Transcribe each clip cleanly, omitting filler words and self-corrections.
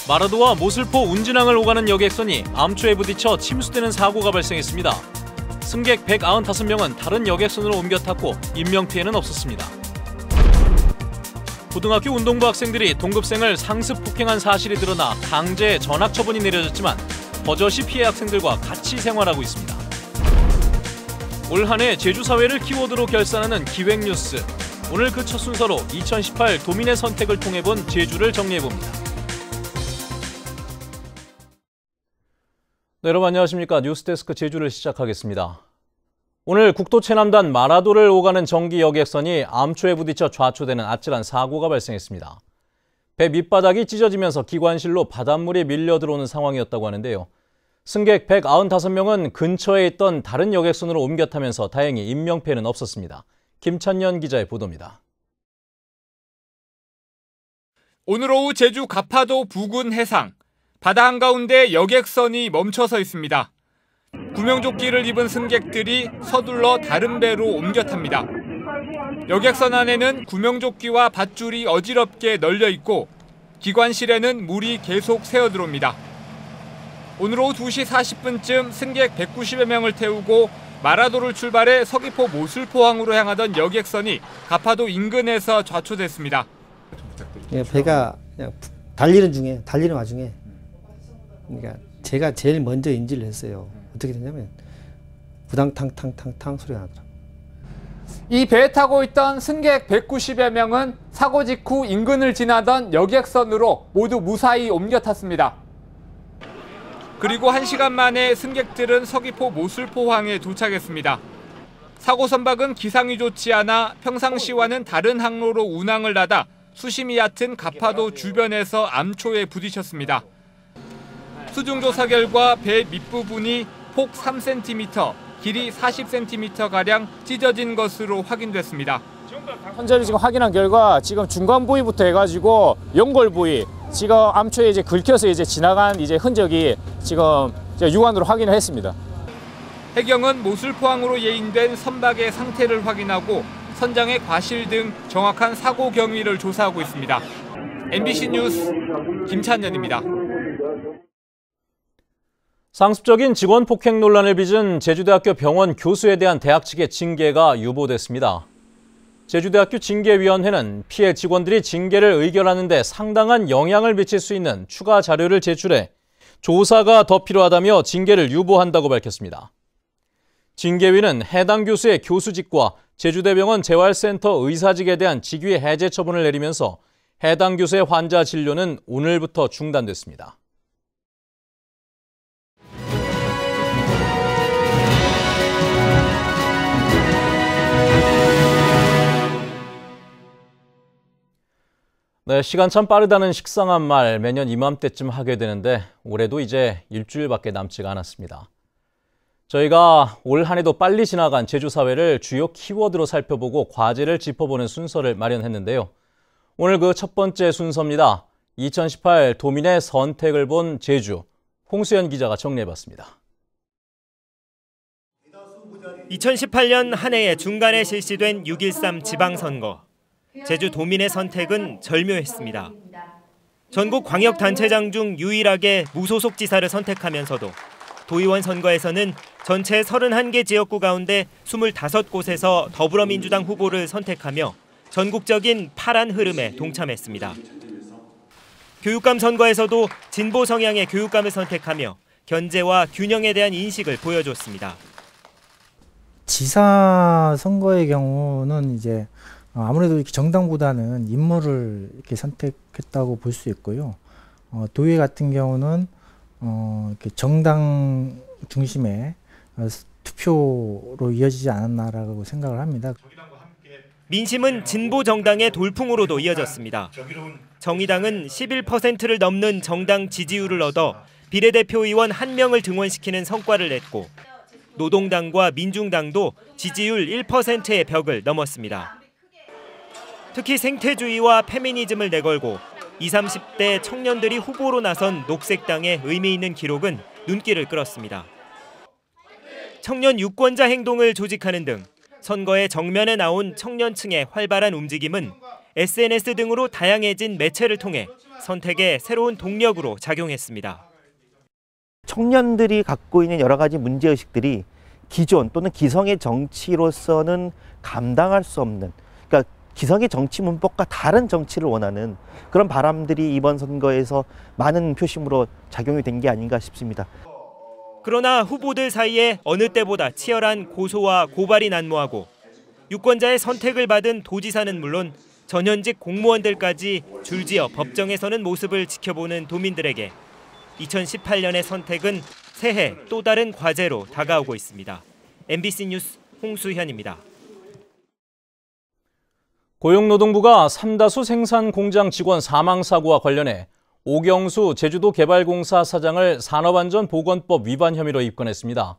마라도와 모슬포 운진항을 오가는 여객선이 암초에 부딪혀 침수되는 사고가 발생했습니다. 승객 195명은 다른 여객선으로 옮겨 탔고 인명피해는 없었습니다. 고등학교 운동부 학생들이 동급생을 상습 폭행한 사실이 드러나 강제 전학 처분이 내려졌지만 버젓이 피해 학생들과 같이 생활하고 있습니다. 올 한 해 제주 사회를 키워드로 결산하는 기획뉴스. 오늘 그 첫 순서로 2018 도민의 선택을 통해 본 제주를 정리해봅니다. 네, 여러분 안녕하십니까. 뉴스데스크 제주를 시작하겠습니다. 오늘 국도 최남단 마라도를 오가는 정기 여객선이 암초에 부딪혀 좌초되는 아찔한 사고가 발생했습니다. 배 밑바닥이 찢어지면서 기관실로 바닷물이 밀려 들어오는 상황이었다고 하는데요. 승객 195명은 근처에 있던 다른 여객선으로 옮겨 타면서 다행히 인명피해는 없었습니다. 김찬년 기자의 보도입니다. 오늘 오후 제주 가파도 부근 해상, 바다 한가운데 여객선이 멈춰서 있습니다. 구명조끼를 입은 승객들이 서둘러 다른 배로 옮겨 탑니다. 여객선 안에는 구명조끼와 밧줄이 어지럽게 널려 있고 기관실에는 물이 계속 새어 들어옵니다. 오늘 오후 2시 40분쯤 승객 190여 명을 태우고 마라도를 출발해 서귀포 모슬포항으로 향하던 여객선이 가파도 인근에서 좌초됐습니다. 배가 달리는 와중에 그러니까 제가 제일 먼저 인지를 했어요. 어떻게 됐냐면 부당탕탕탕탕 소리가 나더라고요. 이 배에 타고 있던 승객 190여 명은 사고 직후 인근을 지나던 여객선으로 모두 무사히 옮겨 탔습니다. 그리고 1시간 만에 승객들은 서귀포 모슬포항에 도착했습니다. 사고 선박은 기상이 좋지 않아 평상시와는 다른 항로로 운항을 하다 수심이 얕은 가파도 주변에서 암초에 부딪혔습니다. 수중조사 결과 배 밑부분이 폭 3cm, 길이 40cm가량 찢어진 것으로 확인됐습니다. 현재를 지금 확인한 결과 지금 중간 부위부터 해가지고 연골 부위, 지금 암초에 이제 긁혀서 이제 지나간 이제 흔적이 지금 육안으로 확인을 했습니다. 해경은 모슬포항으로 예인된 선박의 상태를 확인하고 선장의 과실 등 정확한 사고 경위를 조사하고 있습니다. MBC 뉴스 김찬년입니다. 상습적인 직원 폭행 논란을 빚은 제주대학교 병원 교수에 대한 대학 측의 징계가 유보됐습니다. 제주대학교 징계위원회는 피해 직원들이 징계를 의결하는 데 상당한 영향을 미칠 수 있는 추가 자료를 제출해 조사가 더 필요하다며 징계를 유보한다고 밝혔습니다. 징계위는 해당 교수의 교수직과 제주대병원 재활센터 의사직에 대한 직위 해제 처분을 내리면서 해당 교수의 환자 진료는 오늘부터 중단됐습니다. 네, 시간 참 빠르다는 식상한 말 매년 이맘때쯤 하게 되는데 올해도 이제 일주일밖에 남지가 않았습니다. 저희가 올 한 해도 빨리 지나간 제주 사회를 주요 키워드로 살펴보고 과제를 짚어보는 순서를 마련했는데요. 오늘 그 첫 번째 순서입니다. 2018 도민의 선택을 본 제주, 홍수연 기자가 정리해봤습니다. 2018년 한 해의 중간에 실시된 6.13 지방선거. 제주 도민의 선택은 절묘했습니다. 전국 광역단체장 중 유일하게 무소속 지사를 선택하면서도 도의원 선거에서는 전체 31개 지역구 가운데 25곳에서 더불어민주당 후보를 선택하며 전국적인 파란 흐름에 동참했습니다. 교육감 선거에서도 진보 성향의 교육감을 선택하며 견제와 균형에 대한 인식을 보여줬습니다. 지사 선거의 경우는 이제 아무래도 이렇게 정당보다는 인물을 이렇게 선택했다고 볼 수 있고요. 도의 같은 경우는 이렇게 정당 중심의 투표로 이어지지 않았나라고 생각을 합니다. 민심은 진보 정당의 돌풍으로도 이어졌습니다. 정의당은 11%를 넘는 정당 지지율을 얻어 비례대표 의원 1명을 등원시키는 성과를 냈고 노동당과 민중당도 지지율 1%의 벽을 넘었습니다. 특히 생태주의와 페미니즘을 내걸고 20, 30대 청년들이 후보로 나선 녹색당의 의미 있는 기록은 눈길을 끌었습니다. 청년 유권자 행동을 조직하는 등 선거의 정면에 나온 청년층의 활발한 움직임은 SNS 등으로 다양해진 매체를 통해 선택의 새로운 동력으로 작용했습니다. 청년들이 갖고 있는 여러 가지 문제의식들이 기존 또는 기성의 정치로서는 감당할 수 없는, 그러니까 기성의 정치 문법과 다른 정치를 원하는 그런 바람들이 이번 선거에서 많은 표심으로 작용이 된 게 아닌가 싶습니다. 그러나 후보들 사이에 어느 때보다 치열한 고소와 고발이 난무하고 유권자의 선택을 받은 도지사는 물론 전현직 공무원들까지 줄지어 법정에 서는 모습을 지켜보는 도민들에게 2018년의 선택은 새해 또 다른 과제로 다가오고 있습니다. MBC 뉴스 홍수현입니다. 고용노동부가 삼다수 생산공장 직원 사망 사고와 관련해 오경수 제주도개발공사 사장을 산업안전보건법 위반 혐의로 입건했습니다.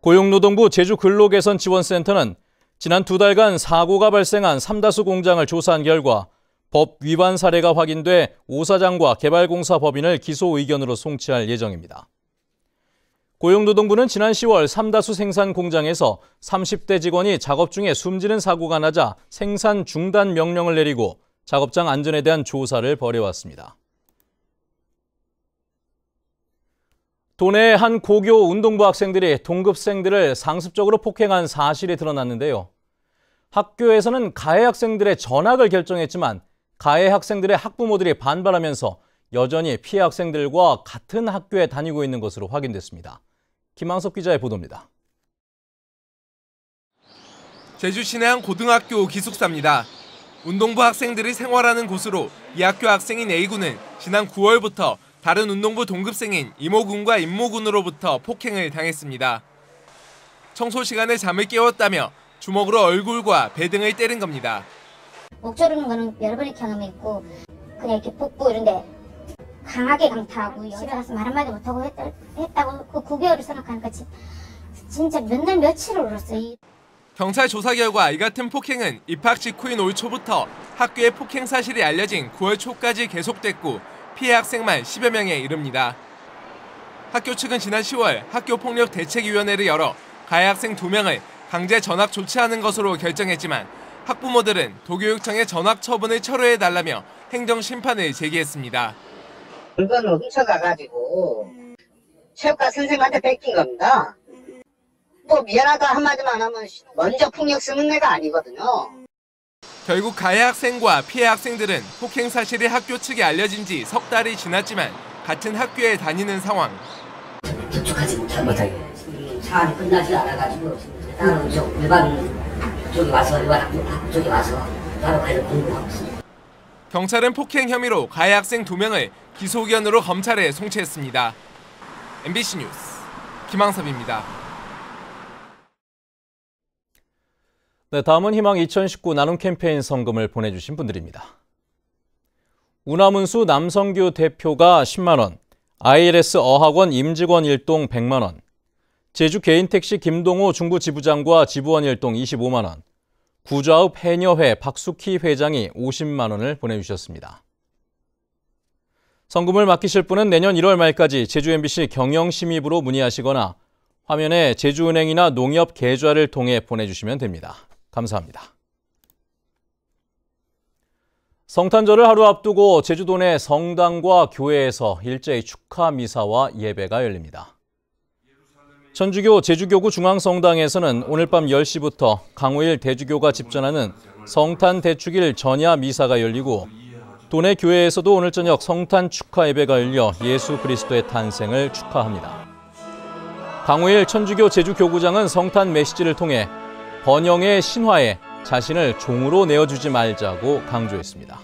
고용노동부 제주근로개선지원센터는 지난 2달간 사고가 발생한 삼다수 공장을 조사한 결과 법 위반 사례가 확인돼 오 사장과 개발공사 법인을 기소 의견으로 송치할 예정입니다. 고용노동부는 지난 10월 삼다수 생산 공장에서 30대 직원이 작업 중에 숨지는 사고가 나자 생산 중단 명령을 내리고 작업장 안전에 대한 조사를 벌여왔습니다. 도내의 한 고교 운동부 학생들이 동급생들을 상습적으로 폭행한 사실이 드러났는데요. 학교에서는 가해 학생들의 전학을 결정했지만 가해 학생들의 학부모들이 반발하면서 여전히 피해 학생들과 같은 학교에 다니고 있는 것으로 확인됐습니다. 김항섭 기자의 보도입니다. 제주 시내 한 고등학교 기숙사입니다. 운동부 학생들이 생활하는 곳으로 이 학교 학생인 A군은 지난 9월부터 다른 운동부 동급생인 이모군과 임모군으로부터 폭행을 당했습니다. 청소 시간에 잠을 깨웠다며 주먹으로 얼굴과 배 등을 때린 겁니다. 목 조르는 거는 여러 번의 경험이 있고 그냥 이렇게 복부 이런 데 강하게 강타하고 집에 가서 말 한마디 못하고 했다고 그 9개월을 생각하니까 진짜 몇 날 며칠을 울었어요. 경찰 조사 결과 이 같은 폭행은 입학 직후인 올 초부터 학교에 폭행 사실이 알려진 9월 초까지 계속됐고 피해 학생만 10여 명에 이릅니다. 학교 측은 지난 10월 학교폭력대책위원회를 열어 가해 학생 2명을 강제 전학 조치하는 것으로 결정했지만 학부모들은 도교육청에 전학 처분을 철회해달라며 행정심판을 제기했습니다. 물건을 훔쳐가가지고 체육과 선생님한테 뺏긴 겁니다. 뭐 미안하다 한마디만 하면 먼저 폭력 쓰는 애가 아니거든요. 결국 가해 학생과 피해 학생들은 폭행 사실이 학교 측에 알려진 지 석 달이 지났지만 같은 학교에 다니는 상황. 접촉하지 못하게 사안이 끝나지 않아가지고 따로 일반 쪽에 와서 학교 쪽에 와서 따로 가서 공부하고 있습니다. 경찰은 폭행 혐의로 가해 학생 2명을 기소 의견으로 검찰에 송치했습니다. MBC 뉴스 김항섭입니다. 네, 다음은 희망 2019 나눔 캠페인 성금을 보내주신 분들입니다. 우나문수 남성규 대표가 10만 원, ILS 어학원 임직원 일동 100만 원, 제주 개인택시 김동호 중부지부장과 지부원 일동 25만 원, 구좌읍 해녀회 박숙희 회장이 50만 원을 보내주셨습니다. 성금을 맡기실 분은 내년 1월 말까지 제주 MBC 경영심의부로 문의하시거나 화면에 제주은행이나 농협계좌를 통해 보내주시면 됩니다. 감사합니다. 성탄절을 하루 앞두고 제주도 내 성당과 교회에서 일제히 축하 미사와 예배가 열립니다. 천주교 제주교구 중앙성당에서는 오늘 밤 10시부터 강우일 대주교가 집전하는 성탄 대축일 전야 미사가 열리고 도내 교회에서도 오늘 저녁 성탄 축하 예배가 열려 예수 그리스도의 탄생을 축하합니다. 강우일 천주교 제주교구장은 성탄 메시지를 통해 번영의 신화에 자신을 종으로 내어주지 말자고 강조했습니다.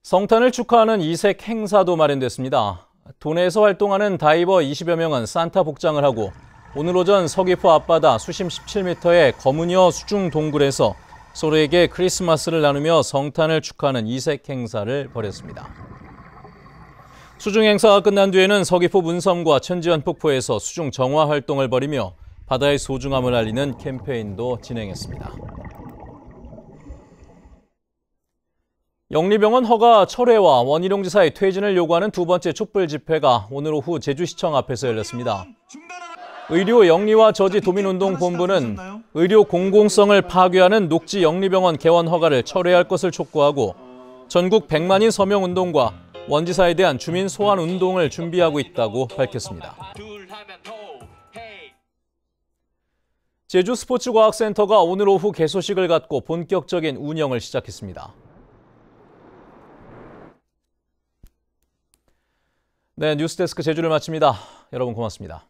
성탄을 축하하는 이색 행사도 마련됐습니다. 도내에서 활동하는 다이버 20여 명은 산타 복장을 하고 오늘 오전 서귀포 앞바다 수심 17m의 거무녀 수중 동굴에서 서로에게 크리스마스를 나누며 성탄을 축하하는 이색 행사를 벌였습니다. 수중 행사가 끝난 뒤에는 서귀포 문섬과 천지연 폭포에서 수중 정화 활동을 벌이며 바다의 소중함을 알리는 캠페인도 진행했습니다. 영리병원 허가 철회와 원희룡 지사의 퇴진을 요구하는 두 번째 촛불 집회가 오늘 오후 제주시청 앞에서 열렸습니다. 의료 영리와 저지 도민운동본부는 의료 공공성을 파괴하는 녹지 영리병원 개원 허가를 철회할 것을 촉구하고 전국 100만인 서명운동과 원지사에 대한 주민 소환 운동을 준비하고 있다고 밝혔습니다. 제주스포츠과학센터가 오늘 오후 개소식을 갖고 본격적인 운영을 시작했습니다. 네, 뉴스데스크 제주를 마칩니다. 여러분 고맙습니다.